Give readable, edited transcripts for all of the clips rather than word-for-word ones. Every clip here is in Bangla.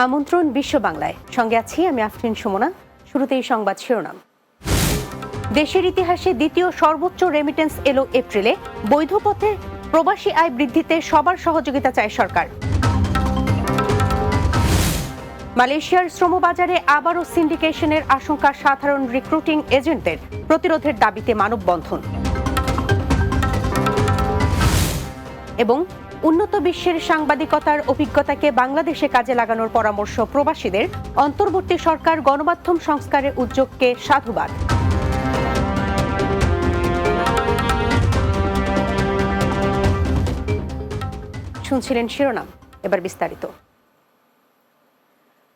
আমন্ত্রণ বিশ্ব বাংলায়, সঙ্গে আছি আমি আফরিন সুমনা। শুরুতেই সংবাদ শিরোনাম। দেশের ইতিহাসে দ্বিতীয় সর্বোচ্চ রেমিটেন্স এলো এপ্রিলে। বৈধ পথে প্রবাসী আয় বৃদ্ধিতে সবার সহযোগিতা চায় সরকার। মালয়েশিয়ার শ্রমবাজারে আবারও সিন্ডিকেশনের আশঙ্কা, সাধারণ রিক্রুটিং এজেন্টদের প্রতিরোধের দাবিতে মানববন্ধন। এবং উন্নত বিশ্বের সাংবাদিকতার অভিজ্ঞতাকে বাংলাদেশে কাজে লাগানোর পরামর্শ প্রবাসীদের। অন্তর্বর্তী সরকার গণমাধ্যম সংস্কারের উদ্যোগকে সাধুবাদ। শুনছিলেন শিরোনাম, এবার বিস্তারিত।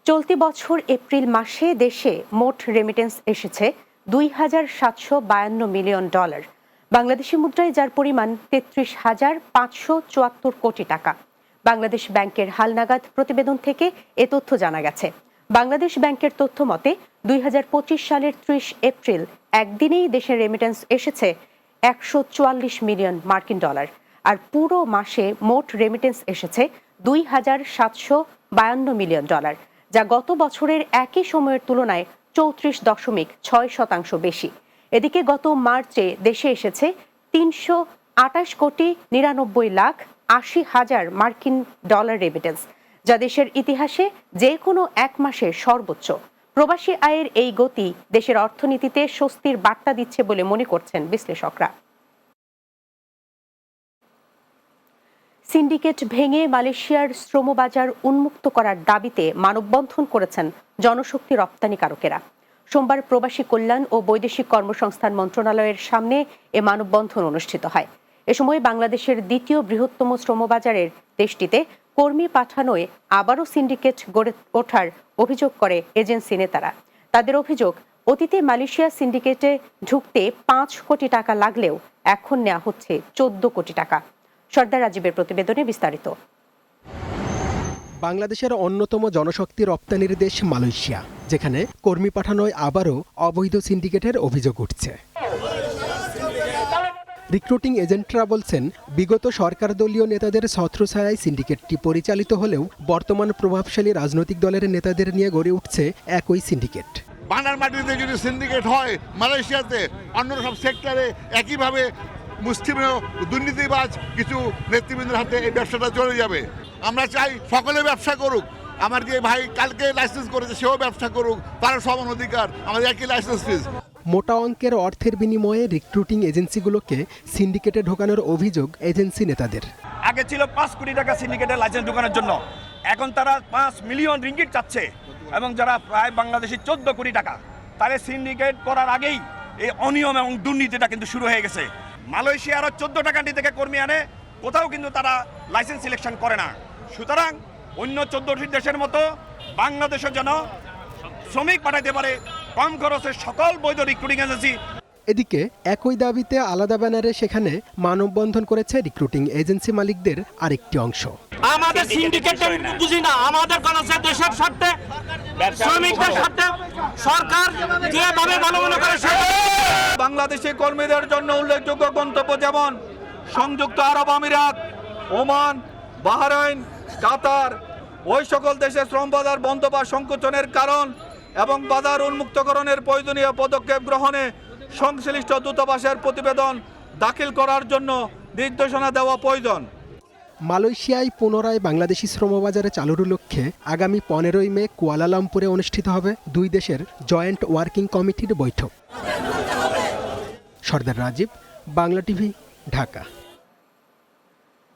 চলতি বছর এপ্রিল মাসে দেশে মোট রেমিটেন্স এসেছে $2,752 মিলিয়ন। বাংলাদেশি মুদ্রায় যার পরিমাণ 33,574 কোটি টাকা। বাংলাদেশ ব্যাংকের হালনাগাদ প্রতিবেদন থেকে এ তথ্য জানা গেছে। বাংলাদেশ ব্যাংকের তথ্য মতে 2025 সালের 30 এপ্রিল একদিনেই দেশের রেমিটেন্স এসেছে $144 মিলিয়ন। আর পুরো মাসে মোট রেমিটেন্স এসেছে $2,752 মিলিয়ন, যা গত বছরের একই সময়ের তুলনায় 34.6% বেশি। এদিকে গত মার্চে দেশে এসেছে $329,99,80,000 মার্কিন রেমিটেন্স, যা দেশের ইতিহাসে যে কোনো এক মাসের সর্বোচ্চ। প্রবাসী আয়ের এই গতি দেশের অর্থনীতিতে স্বস্তির বার্তা দিচ্ছে বলে মনে করছেন বিশ্লেষকরা। সিন্ডিকেট ভেঙে মালয়েশিয়ার শ্রমবাজার উন্মুক্ত করার দাবিতে মানববন্ধন করেছেন জনশক্তি রপ্তানিকারকেরা। সোমবার প্রবাসী কল্যাণ ও বৈদেশিক কর্মসংস্থান মন্ত্রণালয়ের সামনে এ মানববন্ধন অনুষ্ঠিত হয়। এ সময় বাংলাদেশের দ্বিতীয় বৃহত্তম শ্রমবাজারের দেশটিতে কর্মী পাঠানোয় আবারও সিন্ডিকেট গড়ে ওঠার অভিযোগ করে এজেন্সি নেতারা। তাদের অভিযোগ, অতীতে মালয়েশিয়া সিন্ডিকেটে ঢুকতে 5 কোটি টাকা লাগলেও এখন নেওয়া হচ্ছে 14 কোটি টাকা। সর্দার রাজীবের প্রতিবেদনে বিস্তারিত। বাংলাদেশের অন্যতম জনশক্তি রপ্তানির দেশ মালয়েশিয়া, যেখানে কর্মী পাঠানোয় আবারও অবৈধ সিন্ডিকেটের অভিযোগ উঠছে। রিক্রুটিং এজেন্টরা বলছেন, বিগত সরকার দলীয় নেতাদের ছত্রছায়ায় সিন্ডিকেটটি পরিচালিত হলেও বর্তমান প্রভাবশালী রাজনৈতিক দলের নেতাদের নিয়ে গড়ে উঠছে একই সিন্ডিকেট। বানার মাটিতে যদি সিন্ডিকেট হয় মালয়েশিয়াতে, অন্য সব সেক্টরে একইভাবে মুসলিমেও দুর্নীতিবাজ কিছু নেতৃবৃন্দের হাতে এই ব্যবসাটা চলে যাবে। আমরা চাই সকলে ব্যবসা করুক। আমার যে ভাই কালকে লাইসেন্স করেছে সেও ব্যবসা করুক, তার সমান অধিকার, আমাদের একই লাইসেন্স ফিজ। মোটা অঙ্কের অর্থের বিনিময়ে রিক্রুটিং এজেন্সিগুলোকে সিন্ডিকেটে ঢোকানোর অভিযোগ এজেন্সি নেতাদের। আগে ছিল 5 কোটি টাকা সিন্ডিকেটের লাইসেন্স ঢোকানোর জন্য, এখন তারা 5 মিলিয়ন রিঙ্গিট চাচ্ছে, এবং যারা প্রায় বাংলাদেশি 14 কোটি টাকা, তারা সিন্ডিকেট করার আগেই এই অনিয়ম এবং দুর্নীতিটা কিন্তু শুরু হয়ে গেছে। মালয়েশিয়া আরও 14 টাকা থেকে কর্মী আনে, কোথাও কিন্তু তারা লাইসেন্স সিলেকশন করে না। সুতরাং অন্য 14টি দেশের মতো বাংলাদেশের জন্য শ্রমিক পাঠাতে পারে কম খরচে সকল বৈধ রিক্রুটিং এজেন্সি। এদিকে একই দাবিতে আলাদা ব্যানারে সেখানে মানববন্ধন করেছে রিক্রুটিং এজেন্সি মালিকদের আরেকটি অংশ। আমাদের সিন্ডিকেট বুঝি না, আমাদের কলেজে দেশের স্বার্থে, শ্রমিকদের স্বার্থে সরকার যেভাবে ভালো মনে করে। বাংলাদেশি কর্মীদের জন্য উল্লেখযোগ্য গন্তব্য যেমন সংযুক্ত আরব আমিরাত, ওমান, বাহরাইন, কাতার, ওই সকল দেশে শ্রম বাজার বন্ধ বা সংকোচনের কারণ এবং বাজার উন্মুক্তকরণের প্রয়োজনীয় পদক্ষেপ গ্রহণে সংশ্লিষ্ট দূতাবাসের প্রতিবেদন দাখিল করার জন্য নির্দেশনা দেওয়া প্রয়োজন। মালয়েশিয়ায় পুনরায় বাংলাদেশি শ্রমবাজারে চালুর লক্ষ্যে আগামী 15 মে কুয়ালালামপুরে অনুষ্ঠিত হবে দুই দেশের জয়েন্ট ওয়ার্কিং কমিটির বৈঠক। সর্দার রাজীব, বাংলা টিভি, ঢাকা।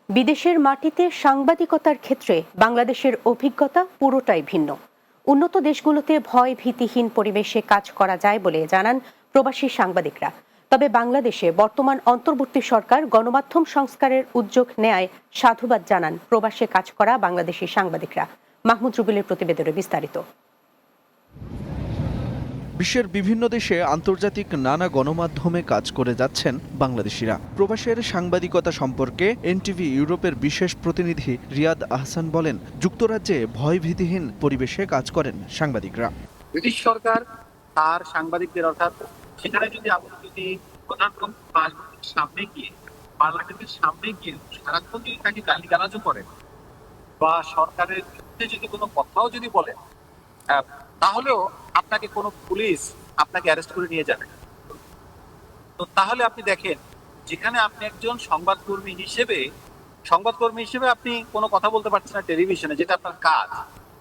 বিদেশের মাটিতে সাংবাদিকতার ক্ষেত্রে বাংলাদেশের অভিজ্ঞতা পুরোটাই ভিন্ন। উন্নত দেশগুলোতে ভয় ভীতিহীন পরিবেশে কাজ করা যায় বলে জানান প্রবাসী সাংবাদিকরা। তবে বাংলাদেশে বর্তমান অন্তর্বর্তী সরকার গণমাধ্যম সংস্কারের উদ্যোগ নেয়ায় সাধুবাদ জানান প্রবাসে কাজ করা বাংলাদেশি সাংবাদিকরা। মাহমুদ রুবেলের প্রতিবেদনে বিস্তারিত। বিশ্বের বিভিন্ন দেশে আন্তর্জাতিক নানা গণমাধ্যমে কাজ করে যাচ্ছেন বাংলাদেশিরা। প্রবাসের সাংবাদিকতা সম্পর্কে এনটিভি ইউরোপের বিশেষ প্রতিনিধি রিয়াদ আহসান বলেন, যুক্তরাজ্যে ভয়ভীতিহীন পরিবেশে কাজ করেন সাংবাদিকরা। ব্রিটিশ সরকার তার সাংবাদিকদের, অর্থাৎ সেখানে যদি আপনি যদি প্রধানমন্ত্রী বাসভবনের সামনে গিয়ে, পার্লামেন্টের সামনে গিয়ে সারাক্ষণ যদি তাকে গালিগালাজও করেন, বা সরকারের বিরুদ্ধে যদি কোনো কথাও যদি বলেন, তাহলেও আপনাকে কোনো পুলিশ আপনাকে অ্যারেস্ট করে নিয়ে যাবে। তো তাহলে আপনি দেখেন, যেখানে আপনি একজন সংবাদকর্মী হিসেবে আপনি কোনো কথা বলতে পারছেন না টেলিভিশনে, যেটা আপনার কাজ,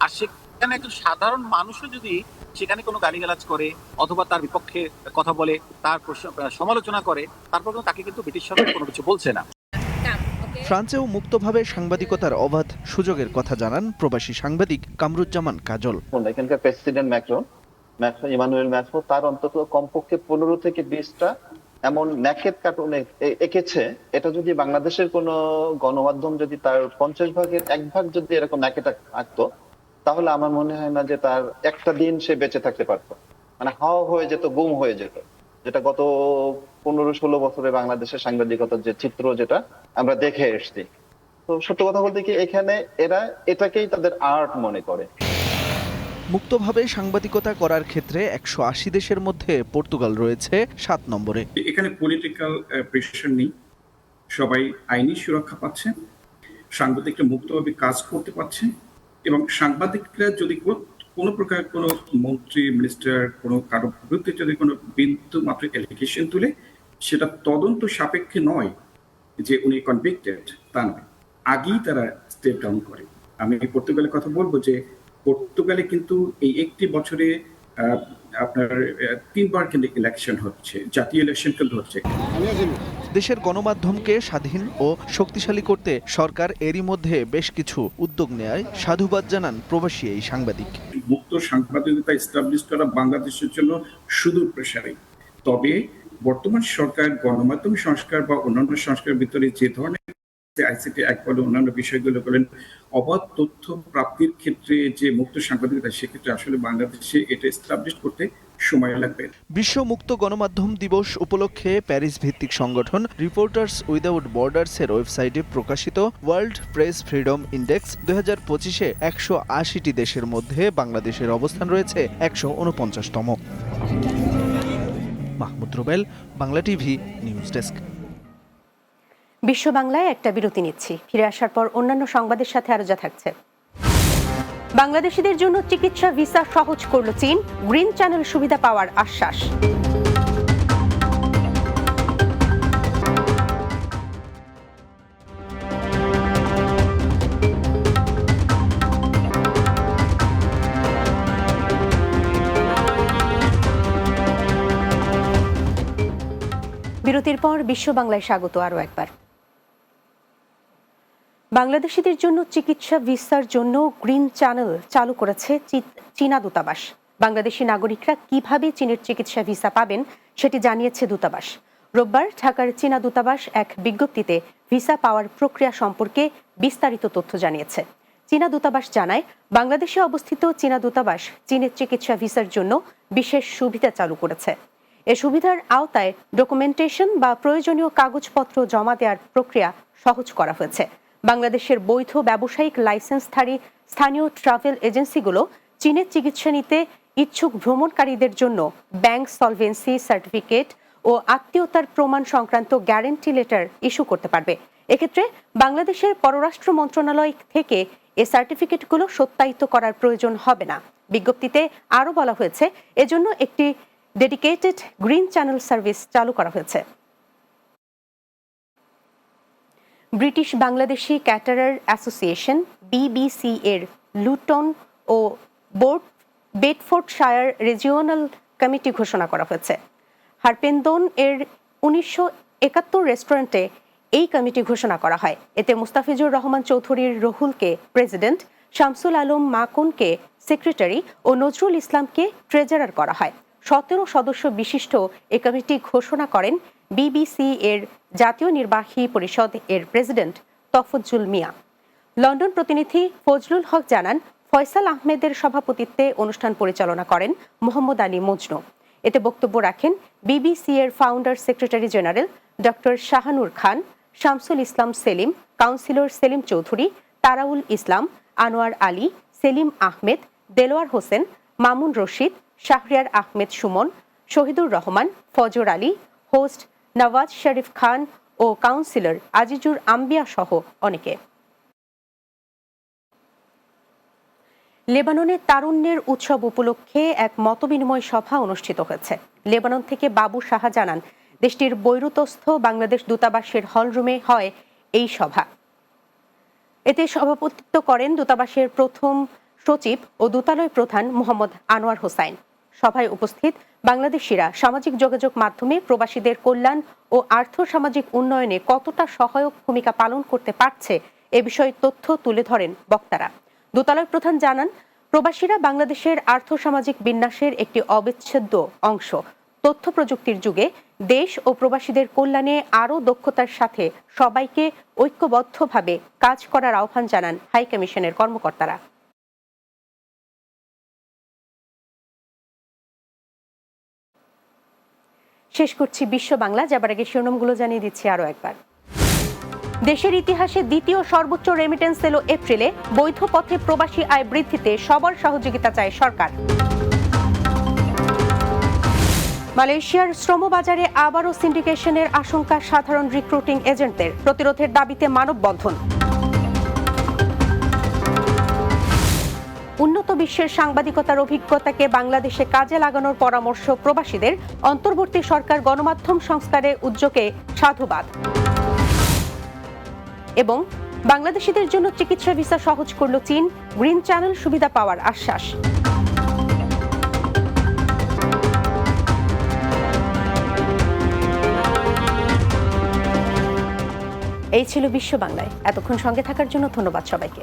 আর সেখানে একজন সাধারণ মানুষও যদি সেখানে কোনো গালিগালাজ করে অথবা তার বিপক্ষে কথা বলে, তার সমালোচনা করে, তারপর তাকে কিন্তু ব্রিটিশ সরকার কোনো কিছু বলছে না। ফ্রান্সেও মুক্তভাবে সাংবাদিকতার অবাধ সুযোগের কথা জানান প্রবাসী সাংবাদিক কামরুজ্জামান কাজল। এখানকার প্রেসিডেন্ট ইমানুয়েল ম্যাক্রন তার অন্তত কমপক্ষে 15 থেকে 20টা এমন ন্যাকেড কার্টুন এঁকেছে। এটা যদি বাংলাদেশের কোনো গণমাধ্যম যদি তার 50 ভাগের 1 ভাগ যদি এরকম ন্যাকেড আঁকতো, তাহলে আমার মনে হয় না যে তার একটা দিন সে বেঁচে থাকতে পারতো। মানে হাওয়া হয়ে যেত, গুম হয়ে যেত, যেটা গত 15-16 বছরে বাংলাদেশের সাংবাদিকতার যে চিত্র যেটা আমরা দেখে এসছি। তো সত্য কথা বলতে কি, এখানে এরা এটাকেই তাদের আর্ট মনে করে। মুক্তভাবে সাংবাদিকতা করার ক্ষেত্রে 180 দেশের মধ্যে পর্তুগাল রয়েছে 7 নম্বরে। এখানে পলিটিক্যাল প্রেশার নেই, সবাই আইনি সুরক্ষা পাচ্ছে, সাংবাদিকরা মুক্তভাবে কাজ করতে পারছে, এবং সাংবাদিকরা যদি কোনো প্রকার কোনো মন্ত্রী মিনিস্টার কোনো কারো বিরুদ্ধে যদি কোনো বিন্দু মাত্র অ্যালিগেশন তুলে, সেটা তদন্ত সাপেক্ষে নয় যে উনি কনভিক্টেড, তা নয়, আগেই তারা স্টেপ ডাউন করে। আমি পর্তুগালের কথা বলবো যে পর্তুগালে কিন্তু এই একটি বছরে আপনার 3 বার কিন্তু ইলেকশন হচ্ছে, জাতীয় ইলেকশন কিন্তু হচ্ছে। দেশের গণমাধ্যমকে স্বাধীন ও শক্তিশালী করতে সরকার এরই মধ্যে বেশ কিছু উদ্যোগ নেয় সাধুবাদ জানান প্রবাসী এই সাংবাদিক। মুক্ত সাংবাদিকতা এস্টাবলিশ করা বাংলাদেশের জন্য সুদূর প্রসারী। তবে বর্তমান সরকার গণমাধ্যম সংস্কার বা অন্যান্য সংস্কারের ভিতরে যে ধরনের আইসিটি অ্যাক্ট বলে অন্যান্য বিষয়গুলো বলেন, অবাধ তথ্য প্রাপ্তির ক্ষেত্রে যে মুক্ত সাংবাদিকতা, সেক্ষেত্রে আসলে বাংলাদেশে এটা এস্টাবলিশ করতে সময় লাগবে। বিশ্ব মুক্ত গণমাধ্যম দিবস উপলক্ষে প্যারিস ভিত্তিক সংগঠন রিপোর্টার্স উইদাউট বর্ডার্সের ওয়েবসাইটে প্রকাশিত ওয়ার্ল্ড প্রেস ফ্রিডম ইন্ডেক্স 2025-এ 180টি দেশের মধ্যে বাংলাদেশের অবস্থান রয়েছে 149তম। Mahmud Rubel, Bangla TV news desk. বিশ্ব বাংলায় একটা বিরতি নিচ্ছি, ফিরে আসার পর অন্যান্য সংবাদের সাথে আরো যা থাকছে। বাংলাদেশিদের জন্য চিকিৎসা ভিসা সহজ করল চীন, গ্রিন চ্যানেল সুবিধা পাওয়ার আশ্বাস। বিরতির পর বিশ্ব বাংলায় স্বাগত আরও একবার। বাংলাদেশিদের জন্য চিকিৎসা ভিসার জন্য গ্রিন চ্যানেল চালু করেছে চীনা দূতাবাস। বাংলাদেশি নাগরিকরা কিভাবে চীনের চিকিৎসা ভিসা পাবেন সেটি জানিয়েছে দূতাবাস। রোববার ঢাকার চীনা দূতাবাস এক বিজ্ঞপ্তিতে ভিসা পাওয়ার প্রক্রিয়া সম্পর্কে বিস্তারিত তথ্য জানিয়েছে। চীনা দূতাবাস জানায়, বাংলাদেশে অবস্থিত চীনা দূতাবাস চীনের চিকিৎসা ভিসার জন্য বিশেষ সুবিধা চালু করেছে। এ সুবিধার আওতায় ডকুমেন্টেশন বা প্রয়োজনীয় কাগজপত্র জমা দেওয়ার প্রক্রিয়া সহজ করা হয়েছে। বাংলাদেশের বৈধ ব্যবসায়িক লাইসেন্সধারী স্থানীয় ট্রাভেল এজেন্সিগুলো চীনের চিকিৎসা নিতে ইচ্ছুক ভ্রমণকারীদের জন্য ব্যাংক সলভেন্সি সার্টিফিকেট ও আত্মীয়তার প্রমাণ সংক্রান্ত গ্যারান্টি লেটার ইস্যু করতে পারবে। এক্ষেত্রে বাংলাদেশের পররাষ্ট্র মন্ত্রণালয় থেকে এ সার্টিফিকেটগুলো সত্যায়িত করার প্রয়োজন হবে না। বিজ্ঞপ্তিতে আরও বলা হয়েছে, এজন্য একটি ডেডিকেটেড গ্রিন চ্যানেল সার্ভিস চালু করা হয়েছে। British Bangladeshi caterer association BBC এর লুটন ও বেডফোর্ডশায়ার রিজিওনাল কমিটি ঘোষণা করা হয়েছে। হারপেন্দন এর 1971 রেস্টুরেন্টে এই কমিটি ঘোষণা করা হয়। এতে মুস্তাফিজুর রহমান চৌধুরীর রহুলকে প্রেসিডেন্ট, শামসুল আলম মাকুনকে সেক্রেটারি ও নজরুল ইসলামকে ট্রেজারার করা হয়। 17 সদস্য বিশিষ্ট এ কমিটি ঘোষণা করেন BBC এর জাতীয় নির্বাহী পরিষদ এর প্রেসিডেন্ট তফজ্জুল মিয়া। লন্ডন প্রতিনিধি ফজলুল হক জানান, ফয়সাল আহমেদের সভাপতিত্বে অনুষ্ঠান পরিচালনা করেন মোহাম্মদ আলী মজনু। এতে বক্তব্য রাখেন BBC এর founder secretary general doctor Shahanur Khan, Shamsul Islam Selim, councillor Selim Chowdhury, Taraul Islam, Anwar Ali, Selim Ahmed, Delwar Hossain, Mamun Rashid, Shahriar Ahmed Sumon, Shahidur Rahman, Fajar Ali, host Nawaz Sharif Khan ও কাউন্সিলর আজিজুর আম্বিয়া সহ অনেকে। লেবাননে তারুণ্যের উৎসব উপলক্ষে এক মতবিনিময় সভা অনুষ্ঠিত হয়েছে। লেবানন থেকে বাবু সাহা জানান, দেশটির বৈরুতস্থ বাংলাদেশ দূতাবাসের হলরুমে হয় এই সভা। এতে সভাপতিত্ব করেন দূতাবাসের প্রথম সচিব ও দূতালয় প্রধান মোহাম্মদ আনোয়ার হোসাইন। সভায় উপস্থিত বাংলাদেশিরা সামাজিক যোগাযোগ মাধ্যমে প্রবাসীদের কল্যাণ ও আর্থ-সামাজিক উন্নয়নে কতটা সহায়ক ভূমিকা পালন করতে পারছে এ বিষয়ে তথ্য তুলে ধরেন বক্তারা। দূতালয় প্রধান জানান, প্রবাসীরা বাংলাদেশের আর্থ-সামাজিক বিন্যাসের একটি অবিচ্ছেদ্য অংশ। তথ্য প্রযুক্তির যুগে দেশ ও প্রবাসীদের কল্যাণে আরও দক্ষতার সাথে সবাইকে ঐক্যবদ্ধভাবে কাজ করার আহ্বান জানান হাই কমিশনের কর্মকর্তারা। শেষ করছি বিশ্ব বাংলা, যাবার আগে শিরোনামগুলো জানিয়ে দিচ্ছি আরও একবার। দেশের ইতিহাসে দ্বিতীয় সর্বোচ্চ রেমিটেন্স এলো এপ্রিলে। বৈধ পথে প্রবাসী আয় বৃদ্ধিতে সবার সহযোগিতা চায় সরকার। মালয়েশিয়ার শ্রমবাজারে আবারও সিন্ডিকেশনের আশঙ্কা সাধারণ রিক্রুটিং এজেন্টদের। প্রতিরোধের দাবিতে মানববন্ধন। উন্নত বিশ্বের সাংবাদিকতার অভিজ্ঞতাকে বাংলাদেশে কাজে লাগানোর পরামর্শ প্রবাসীদের। অন্তর্বর্তী সরকার গণমাধ্যম সংস্কারে উদ্যোগে সাধুবাদ। এবং বাংলাদেশিদের জন্য চিকিৎসা ভিসা সহজ করল চীন। গ্রিন চ্যানেল সুবিধা পাওয়ার আশ্বাস। এই ছিল বিশ্ব বাংলায়। এতক্ষণ সঙ্গে থাকার জন্য ধন্যবাদ সবাইকে।